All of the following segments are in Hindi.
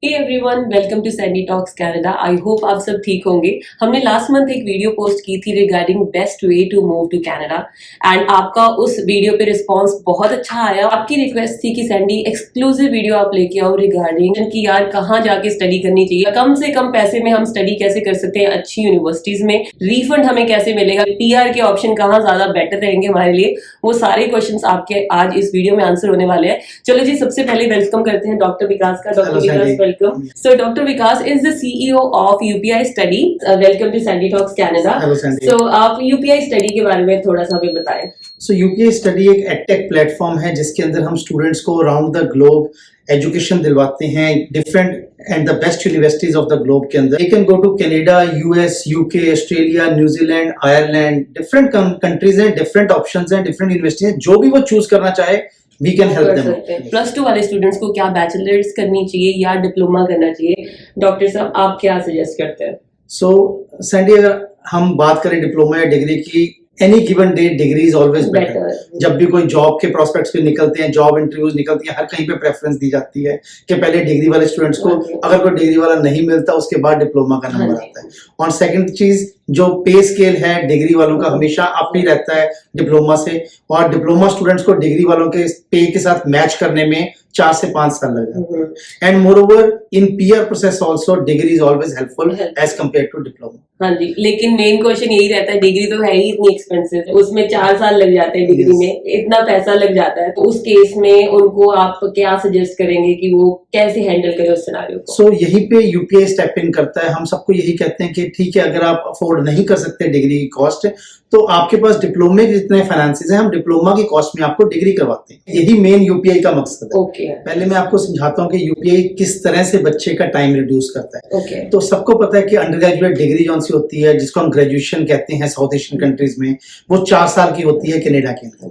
Hey everyone, welcome to Sandy Talks Canada. I hope आप सब ठीक होंगे। हमने लास्ट मंथ एक वीडियो पोस्ट की थी regarding best way to move to Canada and आपका उस वीडियो पे रिस्पांस बहुत अच्छा आया। आपकी रिक्वेस्ट थी कि सैंडी एक्सक्लूसिव वीडियो आप लेके आओ रिगार्डिंग कि यार कहाँ जाके स्टडी करनी चाहिए, कम से कम पैसे में हम स्टडी कैसे कर सकते हैं अच्छी यूनिवर्सिटीज में, रिफंड हमें कैसे मिलेगा, पीआर के ऑप्शन कहाँ ज्यादा बेटर रहेंगे हमारे लिए। वो सारे क्वेश्चंस आपके आज इस वीडियो में आंसर होने वाले हैं। चलो जी, सबसे पहले वेलकम करते हैं डॉक्टर विकास का। Doctor Vikas, welcome. So Dr. Vikas is the CEO of UPI Study. Welcome to Sandy Talks Canada. Hello Sandy. So आप UPI Study के बारे में थोड़ा सा हमें बताएं। So UPI Study एक एडटेक प्लेटफॉर्म है जिसके अंदर हम स्टूडेंट्स को अराउंड द ग्लोब एजुकेशन दिलवाते हैं, different and the best universities of the globe के अंदर। They can go to Canada, US, UK, Australia, New Zealand, Ireland, different countries हैं, डिफरेंट ऑप्शंस हैं, डिफरेंट यूनिवर्सिटीज हैं, जो भी वो चूज करना चाहे we can help them. Plus two वाले स्टूडेंट्स को क्या बैचलर्स करनी चाहिए या डिप्लोमा करना चाहिए? डॉक्टर साहब, आप क्या सजेस्ट करते हैं? सो सैंडी, अगर हम बात करें डिप्लोमा या डिग्री की, any given day degree is always better. जब भी कोई जॉब के प्रोस्पेक्ट्स पे निकलते हैं, जॉब इंटरव्यूज निकलती हैं, हर कहीं पे प्रेफरेंस दी जाती है कि पहले डिग्री वाले स्टूडेंट्स को, अगर कोई डिग्री वाला नहीं मिलता उसके बाद डिप्लोमा का नंबर आता है। और सेकंड चीज, जो पे स्केल है डिग्री वालों का हमेशा अप ही रहता है डिप्लोमा से, और डिप्लोमा स्टूडेंट्स को डिग्री वालों के पे के साथ मैच करने में 4 से 5 साल लग जाते हैं। And moreover in PR process also degree is always helpful as compare to diploma. हाँ जी, लेकिन मेन क्वेश्चन यही रहता है, डिग्री तो है ही इतनी एक्सपेंसिव है, उसमें 4 साल लग जाते हैं, डिग्री में इतना पैसा लग जाता है, तो उस केस में उनको आप क्या सजेस्ट करेंगे कि वो कैसे हैंडल करें उस सिनेरियो को? सो यहीं पे यूपीआई स्टेप इन करता है। हम सबको यही कहते हैं कि ठीक है, अगर आप अफोर्ड नहीं कर सकते डिग्री की कॉस्ट, तो आपके पास डिप्लोमे के जितने फाइनेंसेस हैं, हम डिप्लोमा की कॉस्ट में आपको डिग्री करवाते हैं। यही मेन यूपीआई का मकसद है। पहले मैं आपको समझाता हूँ कि यूपीआई किस तरह से बच्चे का टाइम रिड्यूस करता है। तो सबको पता है कि अंडर ग्रेजुएट डिग्री जो सी होती है, जिसको हम ग्रेजुएशन कहते हैं साउथ एशियन कंट्रीज में, वो 4 साल की होती है कनाडा के अंदर।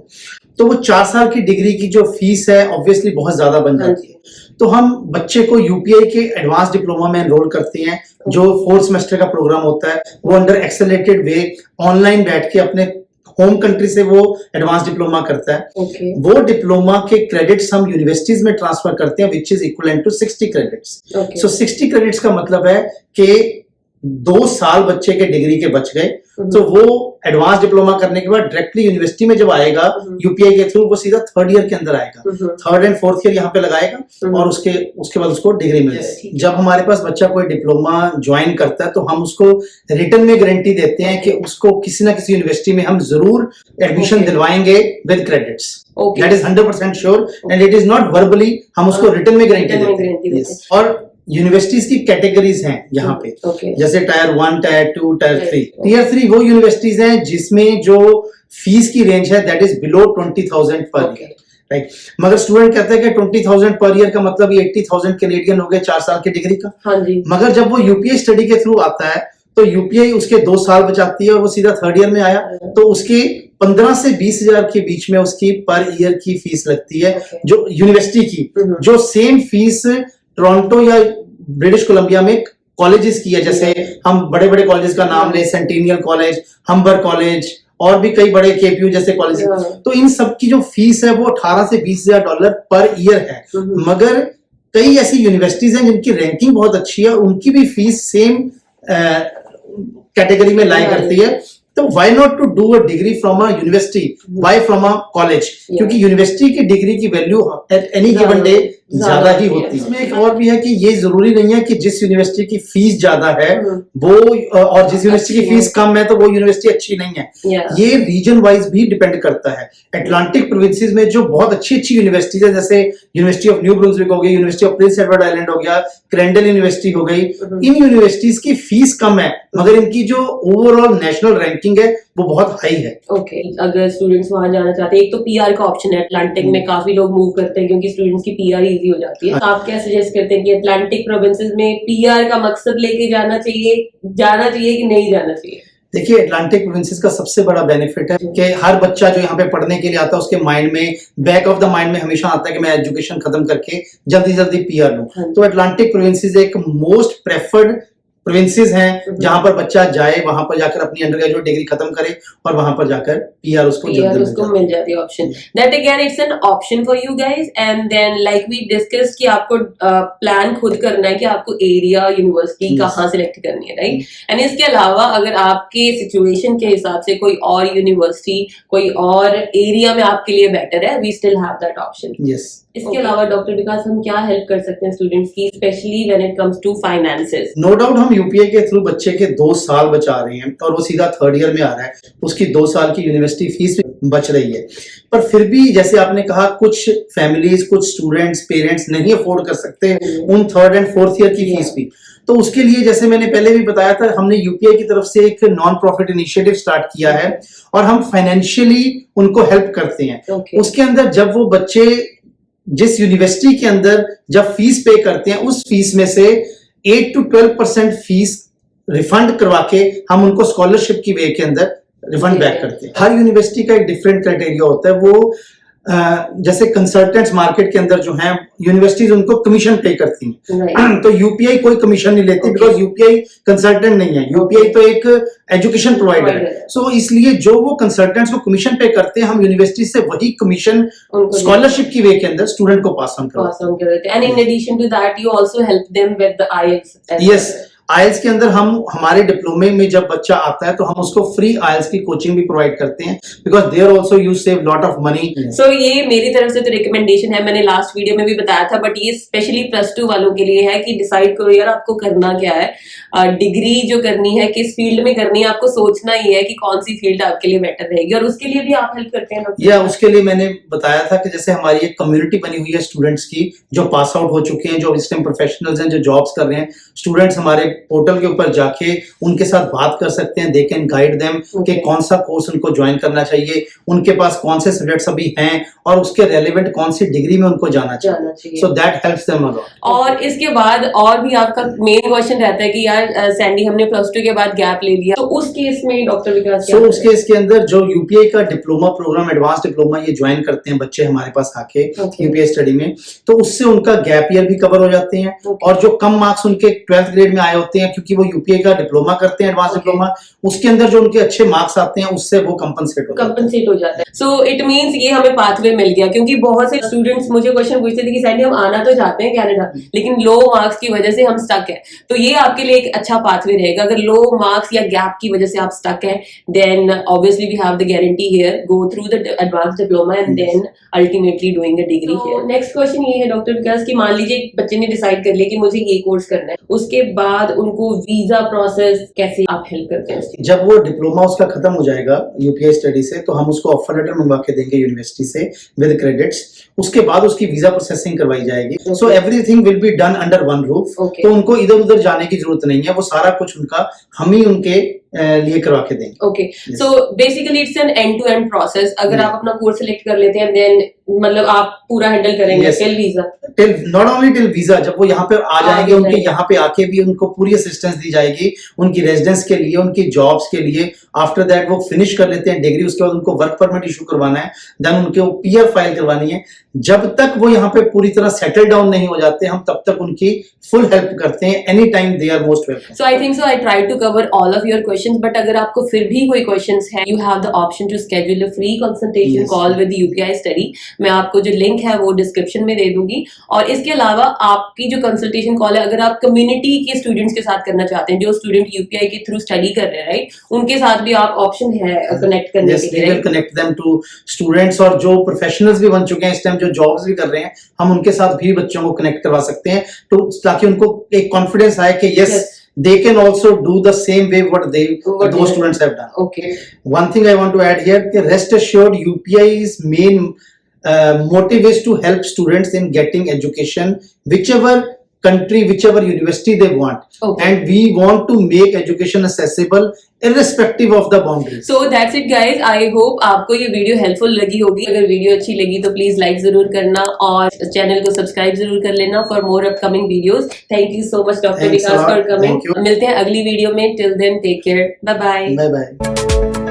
तो वो 4 साल की डिग्री की जो फीस है ऑब्वियसली बहुत ज्यादा बन जाती है। तो हम बच्चे को यूपीआई के एडवांस डिप्लोमा में एनरोल करते हैं, जो 4 सेमेस्टर का प्रोग्राम होता है। वो अंडर एक्सेलरेटेड वे ऑनलाइन बैठ के अपने होम कंट्री से वो एडवांस डिप्लोमा करता है। वो डिप्लोमा के क्रेडिट्स हम यूनिवर्सिटीज में ट्रांसफर करते हैं, which is equivalent to 60 credits. So 60 credits का मतलब है कि 2 साल बच्चे के डिग्री के बच गए। तो वो एडवांस डिप्लोमा करने के बाद डायरेक्टली यूनिवर्सिटी में जब आएगा यूपीआई के थ्रू, वो सीधा 3rd ईयर के अंदर आएगा, 3rd एंड 4th ईयर यहाँ पे लगाएगा और उसके बाद उसको डिग्री मिल जाएगी। जब हमारे पास बच्चा कोई डिप्लोमा ज्वाइन करता है तो हम उसको रिटर्न में गारंटी देते हैं कि उसको किसी ना किसी यूनिवर्सिटी में हम जरूर एडमिशन दिलवाएंगे with credits. That is 100% sure and it is not verbally, हम उसको रिटर्न में गारंटी देते हैं। और यूनिवर्सिटीज की कैटेगरीज हैं यहाँ पे, जैसे टायर 1, टायर 2, टायर 3। टियर 3 वो यूनिवर्सिटीज हैं जिसमें जो फीस की रेंज है that is below 20,000 per year, right. मगर स्टूडेंट कहता है कि 20,000 पर ईयर का मतलब ये 80,000 कैनेडियन हो गए 4 साल की डिग्री का। हाँ जी। मगर जब वो यूपीआई स्टडी के थ्रू आता है तो यूपीआई उसके 2 साल बचाती है और वो सीधा 3rd ईयर में आया तो उसके 15 से 20,000 के बीच में उसकी पर ईयर की फीस लगती है, जो यूनिवर्सिटी की। जो सेम फीस टोरंटो या ब्रिटिश कोलंबिया में कॉलेजेस की है, जैसे हम बड़े बड़े कॉलेजेस का नाम ले, सेंटिनियल कॉलेज, हम्बर कॉलेज और भी कई बड़े केपीयू जैसे कॉलेज, तो इन सब की जो फीस है वो 18 से 20,000 डॉलर पर ईयर है। मगर कई ऐसी यूनिवर्सिटीज हैं जिनकी रैंकिंग बहुत अच्छी है, उनकी भी फीस सेम कैटेगरी में लाई करती है। तो why not to do a degree from a university, why from a college? क्योंकि यूनिवर्सिटी की डिग्री की value at any given day ज्यादा ही होती है। इसमें एक और भी है कि ये जरूरी नहीं है कि जिस यूनिवर्सिटी की फीस ज्यादा है वो और जिस यूनिवर्सिटी की फीस कम है तो वो यूनिवर्सिटी अच्छी नहीं है। ये रीजन वाइज भी डिपेंड करता है। अटलांटिक प्रोविंसेस में जो बहुत अच्छी अच्छी यूनिवर्सिटीज है, जैसे यूनिवर्सिटी ऑफ न्यू ब्रुंसविक हो गई, university of Prince Edward island हो गया, क्रेंडल यूनिवर्सिटी हो गई, इन यूनिवर्सिटीज की फीस कम है मगर इनकी जो ओवरऑल नेशनल रैंकिंग है वो बहुत हाई है। अगर स्टूडेंट्स वहां जाना चाहते हैं, एक तो पीआर का ऑप्शन है, अटलांटिक में काफी लोग मूव करते हैं क्योंकि स्टूडेंट्स की पीआर इजी हो जाती है। आप क्या सजेस्ट करते हैं कि अटलांटिक प्रोविंसेस में पीआर का मकसद लेके जाना चाहिए कि नहीं जाना चाहिए? देखिए, अटलांटिक प्रोविंसेस का सबसे बड़ा बेनिफिट है कि हर बच्चा जो यहाँ पे पढ़ने के लिए आता है उसके माइंड में, बैक ऑफ द माइंड में हमेशा आता है कि मैं एजुकेशन खत्म करके जल्दी जल्दी पीआर लूं। तो अटलांटिक प्रोविंसेस एक मोस्ट प्रेफर्ड प्रोविंसेस हैं जहां पर बच्चा जाए, वहां पर जाकर अपनी अंडर ग्रेजुएट डिग्री खत्म करे और वहां पर जाकर पीआर उसको जल्दी मिल जाती है option. That again it's an option for you guys. And then like we discuss कि आपको प्लान खुद करना है कि आपको एरिया यूनिवर्सिटी कहाँ सिलेक्ट करनी है, राइट। एंड इसके अलावा अगर आपके सिचुएशन के हिसाब से कोई और यूनिवर्सिटी कोई और एरिया में आपके लिए बेटर है, we still have that option. Yes. इसके अलावा डॉक्टर विकास हम क्या हेल्प कर सकते हैं स्टूडेंट्स की, specially when it comes to finances? No doubt हम यूपीआई के थ्रू बच्चे के 2 साल बचा रहे हैं और वो सीधा 3rd ईयर में आ रहा है, उसकी 2 साल की यूनिवर्सिटी फीस बच रही है। पर फिर भी जैसे आपने कहा कुछ फैमिलीज, कुछ स्टूडेंट्स, पेरेंट्स नहीं अफोर्ड कर सकते उन 3rd एंड 4th ईयर की फीस भी। तो उसके लिए जैसे मैंने पहले भी बताया था, हमने यूपीआई की तरफ से एक नॉन प्रॉफिट इनिशिएटिव स्टार्ट किया है और हम फाइनेंशियली उनको हेल्प करते हैं। उसके अंदर जब वो बच्चे जिस यूनिवर्सिटी के अंदर जब फीस पे करते हैं, उस फीस में से 8 to 12% फीस रिफंड करवा के हम उनको स्कॉलरशिप की वे के अंदर रिफंड बैक करते हैं। हर यूनिवर्सिटी का एक डिफरेंट क्राइटेरिया होता है। वो जैसे कंसल्टेंट्स मार्केट के अंदर जो हैं, यूनिवर्सिटीज उनको कमीशन पे करती हैं, तो यूपीआई कोई कमीशन नहीं लेती बिकॉज यूपीआई कंसल्टेंट नहीं है, यूपीआई तो एक एजुकेशन प्रोवाइडर है। सो इसलिए जो वो कंसल्टेंट्स को कमीशन पे करते हैं, हम यूनिवर्सिटी से वही कमीशन स्कॉलरशिप की वे के अंदर स्टूडेंट को पास ऑन करते हैं। And in addition to that you also help them with the IELTS. Yes, IELTS के अंदर हम हमारे डिप्लोमे में जब बच्चा आता है तो हम उसको फ्री आइल्स की कोचिंग भी प्रोवाइड करते हैं because there also you save lot of money. So ये मेरी तरफ से तो रिकमेंडेशन है, मैंने लास्ट वीडियो में भी बताया था, बट ये स्पेशली +2 वालों के लिए है कि डिसाइड करो यार आपको करना क्या है, डिग्री जो करनी है किस फील्ड में करनी है, आपको सोचना ही है कि कौन सी फील्ड आपके लिए बेटर रहेगी, और उसके लिए भी आप हेल्प करते हैं। या उसके लिए मैंने बताया था कि जैसे हमारी एक कम्युनिटी बनी हुई है स्टूडेंट्स की जो पास आउट हो चुके हैं, जो इस टाइम प्रोफेशनल्स हैं, जो जॉब्स कर रहे हैं, स्टूडेंट्स हमारे पोर्टल के ऊपर जाके उनके साथ बात कर सकते हैं। दे कैन गाइड देम कि कौन सा कोर्स उनको ज्वाइन करना चाहिए, उनके पास कौन से सब्जेक्ट्स अभी हैं और उसके रेलेवेंट कौन सी डिग्री में उनको जाना चाहिए। So that helps them a lot. और इसके बाद और भी आपका मेन क्वेश्चन रहता है कि यार सैंडी हमने +2 के बाद गैप ले लिया, तो उस केस में डॉक्टर विकास क्या? उस केस के अंदर जो यूपीआई का डिप्लोमा प्रोग्राम, एडवांस डिप्लोमा ये ज्वाइन करते हैं बच्चे हमारे पास आके यूपीआई स्टडी में, तो उससे उनका गैप ईयर भी कवर हो जाते हैं। और जो कम मार्क्स उनके 12th ग्रेड में आए होते हैं, क्योंकि वो यूपीआई का डिप्लोमा करते हैं एडवांस डिप्लोमा, उसके अंदर जो उनके अच्छे मार्क्स आते हैं उससे वो कंपनसेट हो जाता है। सो इट मींस ये हमें पाथवे मिल गया, क्योंकि बहुत से स्टूडेंट्स मुझे क्वेश्चन पूछते थे कि सैंडी हम आना तो चाहते हैं कनाडा लेकिन लो मार्क्स की वजह से हम स्टक है, तो ये आपके लिए एक अच्छा पाथवे रहेगा। अगर लो मार्क्स या गैप की वजह से आप स्टक है, then obviously we have the guarantee here, go through the advance diploma and then ultimately doing a degree here. Next question ये है डॉक्टर विकास कि मान लीजिए एक बच्चे ने डिसाइड कर लिया कि मुझे ये कोर्स करना है, उसके बाद उनको वीजा प्रोसेस कैसे आप हेल्प करते हैं? जब वो डिप्लोमा उसका खत्म हो जाएगा यूपीआई स्टडी से, तो हम उसको ऑफर लेटर मंगवा के देंगे यूनिवर्सिटी से विद क्रेडिट्स। उसके बाद उसकी वीजा प्रोसेसिंग करवाई जाएगी। So everything will be done under one roof. तो उनको इधर उधर जाने की जरूरत नहीं है, वो सारा कुछ उनका हम ही उनके लिए करवा के देंगे। Okay, so basically it's an end to end process. अगर आप अपना कोर्स सिलेक्ट कर लेते हैं देन मतलब आप पूरा हैंडल करेंगे till visa, till not only till visa, जब वो यहाँ पे आ जाएंगे उनके यहाँ पे आके भी उनको पूरी असिस्टेंस दी जाएगी उनकी रेजिडेंस के लिए, उनकी जॉब्स के लिए। आफ्टर दैट वो फिनिश कर लेते हैं डिग्री, उसके बाद उनको वर्क परमिट इशू करवाना है, देन उनके पीआर फाइल करवानी है। जब तक वो यहाँ पे पूरी तरह सेटल डाउन नहीं हो जाते, हम तब तक उनकी फुल हेल्प करते हैं। Any time they are most welcome. So I think so I try to cover all of your questions, but अगर आपको फिर भी कोई क्वेश्चंस है, you have the option to schedule a free consultation call with UPI study. मैं आपको जो लिंक है वो डिस्क्रिप्शन में दे दूंगी। और इसके अलावा आपकी जो कंसल्टेशन कॉल है, अगर आप कम्युनिटी के स्टूडेंट्स के साथ करना चाहते हैं, जो स्टूडेंट यूपीआई के थ्रू स्टडी कर रहे हैं, राइट, उनके साथ भी आप ऑप्शन है कनेक्ट करने के लिए। Will connect them to students, और जो प्रोफेशनल्स भी बन चुके हैं इस टाइम, जो जॉब्स भी कर रहे हैं, हम उनके साथ भी बच्चों को कनेक्ट करवा सकते हैं, तो ताकि उनको एक कॉन्फिडेंस आए कि yes they can also do the same way what those students have done. Okay. One thing I want to add here, rest assured UPI's main motive is to help students in getting education whichever country, whichever university they want. Okay. And we want to make education accessible irrespective of the boundaries. So that's it guys. I hope आपको ये वीडियो हेल्पफुल लगी होगी। अगर वीडियो अच्छी लगी तो प्लीज लाइक जरूर करना और चैनल को सब्सक्राइब जरूर कर लेना for more upcoming videos. Thank you so much doctor Vikas for coming. मिलते हैं अगली वीडियो में। Till then take care, bye bye. Bye bye.